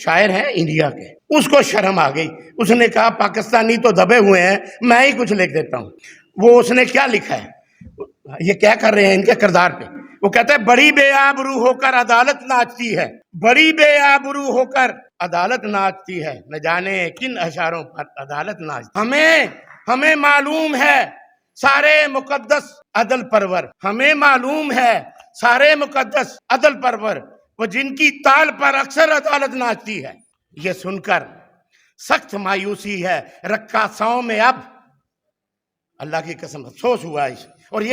शायर हैं इंडिया के, उसको शर्म आ गई। उसने कहा पाकिस्तानी तो दबे हुए हैं, मैं ही कुछ लिख देता हूँ। वो उसने क्या लिखा है, ये क्या कर रहे हैं इनके किरदार पे। वो कहता है बड़ी बेआबरू होकर अदालत नाचती है, बड़ी बेआबरू होकर अदालत नाचती है, न जाने किन अशारों पर अदालत नाचती। हमें मालूम है सारे मुकद्दस अदल परवर, हमें मालूम है सारे मुकद्दस अदल परवर, वो जिनकी ताल पर अक्सर अदालत नाचती है। ये सुनकर सख्त मायूसी है रक्कासाओं में अब, अल्लाह की कसम अफसोस हुआ इस, और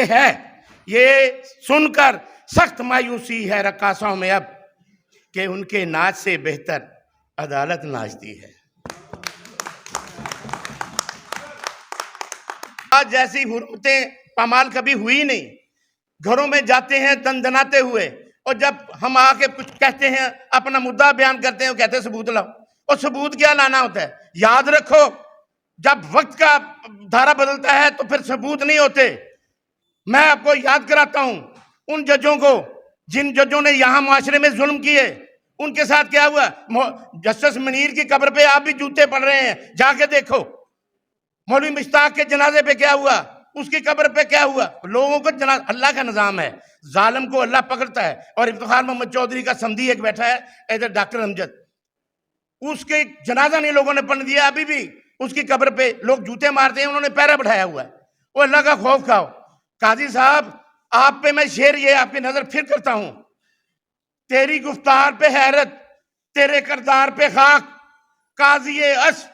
ये सुनकर सख्त मायूसी है रक्कासाओं में अब कि उनके नाच से बेहतर अदालत नाचती है। आज जैसी हुर्मतें पामाल कभी हुई नहीं। घरों में जाते हैं दनदनाते हुए, और जब हम आके कुछ कहते हैं, अपना मुद्दा बयान करते हैं, वो कहते हैं सबूत लाओ। और सबूत क्या लाना होता है? याद रखो, जब वक्त का धारा बदलता है तो फिर सबूत नहीं होते। मैं आपको याद कराता हूं उन जजों को, जिन जजों ने यहां मुआशरे में जुल्म किए, उनके साथ क्या हुआ। जस्टिस मुनीर की कब्र पे आप भी जूते पड़ रहे हैं, जाके देखो। मौलवी मुश्ताक के जनाजे पे क्या हुआ, उसकी कब्र पे क्या हुआ। लोगों को अल्लाह का निजाम है, जालिम को अल्लाह पकड़ता है। और इफ्तिखार मोहम्मद चौधरी का समधी एक बैठा है इधर, डॉक्टर अमजद, उसके जनाजा नहीं लोगों ने पढ़ दिया। अभी भी उसकी कब्र पे लोग जूते मारते हैं, उन्होंने पैरा बैठाया हुआ है। वो अल्लाह का खौफ खाओ। काजी साहब, आप पे मैं शेर ये आपकी नजर फिर करता हूं, तेरी गुफ्तार पे हैरत, तेरे करदार पे खाक, काजी अस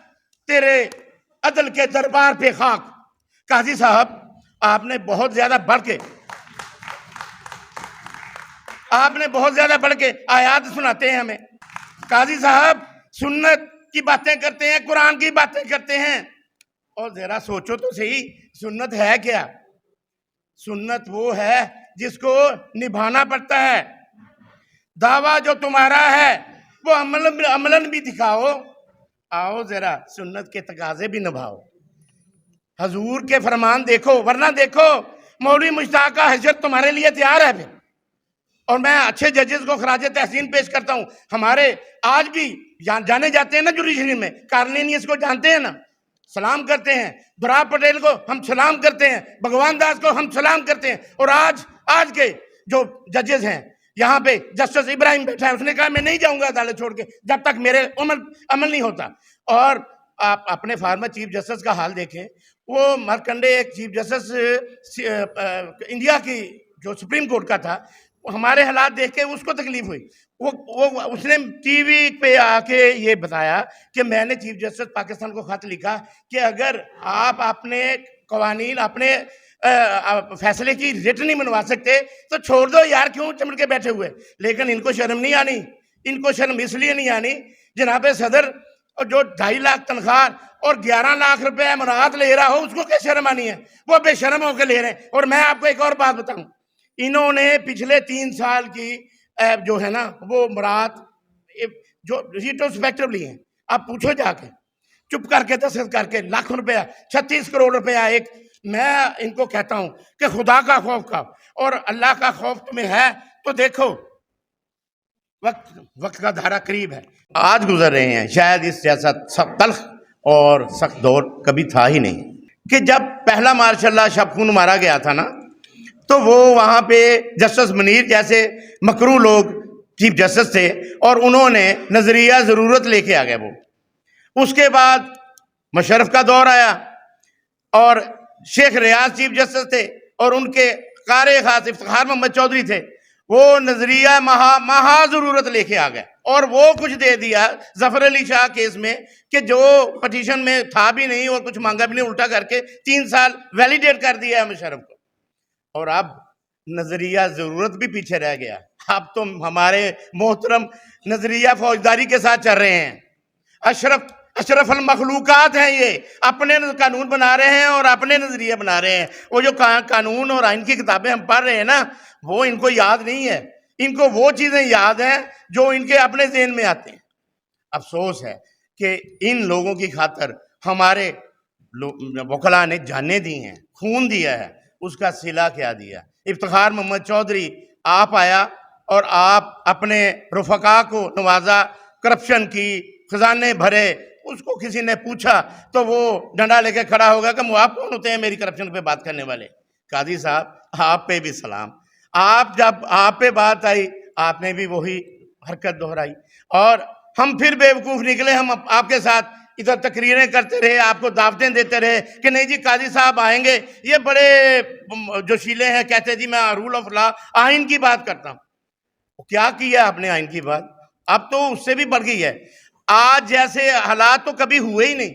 तेरे अदल के दरबार पे खाक। काजी साहब, आपने बहुत ज्यादा बढ़ के आयात सुनाते हैं हमें। काजी साहब सुन्नत की बातें करते हैं, कुरान की बातें करते हैं, और जरा सोचो तो सही, सुन्नत है क्या? सुन्नत वो है जिसको निभाना पड़ता है। दावा जो तुम्हारा है वो अमलन भी दिखाओ। आओ जरा सुन्नत के तकाजे भी निभाओ। हजूर के फरमान देखो, वरना देखो मौलवी मुश्ताक का हशर तुम्हारे लिए तैयार है फिर। और मैं अच्छे जजेस को खराजे तहसीन पेश करता हूं। हमारे आज भी जाने जाते हैं ना जुडिशरी में, कार्लिनियस को जानते हैं ना, सलाम करते हैं। दुरा पटेल को हम सलाम करते हैं, भगवान दास को हम सलाम करते हैं। और आज के जो जजेस हैं, यहाँ पे जस्टिस इब्राहिम बैठा है, उसने कहा मैं नहीं जाऊंगा अदालत छोड़ के जब तक मेरे अमल नहीं होता। और आप अपने फार्मर चीफ जस्टिस का हाल देखें, वो मार्कंडे एक चीफ जस्टिस इंडिया की जो सुप्रीम कोर्ट का था, हमारे हालात देख के उसको तकलीफ हुई। वो उसने टीवी पे आके ये बताया कि मैंने चीफ जस्टिस पाकिस्तान को खत लिखा कि अगर आप अपने कवानीन, अपने फैसले की रिट नहीं मनवा सकते तो छोड़ दो यार, क्यों चमड़ के बैठे हुए। लेकिन इनको शर्म नहीं आनी। इनको शर्म इसलिए नहीं आनी, जनाब सदर जो 2.5 लाख तनख्वाह और 11 लाख रुपए मराहत ले रहा हो, उसको क्या शर्म आनी है? वो बेशर्म होकर ले रहे हैं। और मैं आपको एक और बात बताऊं, इन्होंने पिछले 3 साल की जो है ना वो मराहत जो रिट्रोस्पेक्टिवली है, आप पूछो जाके, चुप करके दस्तखत करके लाखों रुपया, 36 करोड़ रुपया एक। मैं इनको कहता हूं कि खुदा का खौफ खाओ, और अल्लाह का खौफ तुम्हें है तो देखो वक्त का धारा करीब है। आज गुजर रहे हैं, शायद इस जैसा तल्ख और सख्त दौर कभी था ही नहीं। कि जब पहला मार्शल शबखून मारा गया था ना, तो वो वहां पे जस्टिस मुनीर जैसे मकरू लोग चीफ जस्टिस थे, और उन्होंने नजरिया जरूरत लेके आ गए वो। उसके बाद मुशर्रफ का दौर आया, और शेख रियाज चीफ जस्टिस थे, और उनके कारी खास इफ्तिखार मोहम्मद चौधरी थे। वो नजरिया महा जरूरत लेके आ गए, और वो कुछ दे दिया जफर अली शाह केस में कि जो पटिशन में था भी नहीं और कुछ मांगा भी नहीं, उल्टा करके 3 साल वैलिडेट कर दिया है मुशर्रफ को। और अब नजरिया जरूरत भी पीछे रह गया। अब तो हमारे मोहतरम नजरिया फौजदारी के साथ चल रहे हैं। अशरफल मखलूकात हैं, ये अपने कानून बना रहे हैं और अपने नजरिया बना रहे हैं। वो जो कानून और आइन की किताबें हम पढ़ रहे हैं ना, वो इनको याद नहीं है। इनको वो चीजें याद हैं जो इनके अपने ज़हन में आते हैं। अफसोस है कि इन लोगों की खातर हमारे वकला ने जानें दी हैं, खून दिया है, उसका सिला क्या दिया। इफ्तिखार मोहम्मद चौधरी आप आया और आप अपने रुफका को नवाजा, करप्शन की, खजाने भरे, उसको किसी ने पूछा तो वो डंडा लेके खड़ा होगा कि आप कौन होते हैं मेरी करप्शन पे बात करने वाले। काजी साहब आप पे भी सलाम, आप जब आप पे बात आई आपने भी वही हरकत दोहराई और हम फिर बेवकूफ निकले। हम आपके साथ इधर तकरीरें करते रहे, आपको दावतें देते रहे कि नहीं जी काजी साहब आएंगे, ये बड़े जोशीले हैं, कहते जी मैं रूल ऑफ लॉ आइन की बात करता हूं। क्या किया आपने आइन की बात? अब तो उससे भी बढ़ गई है। आज जैसे हालात तो कभी हुए ही नहीं।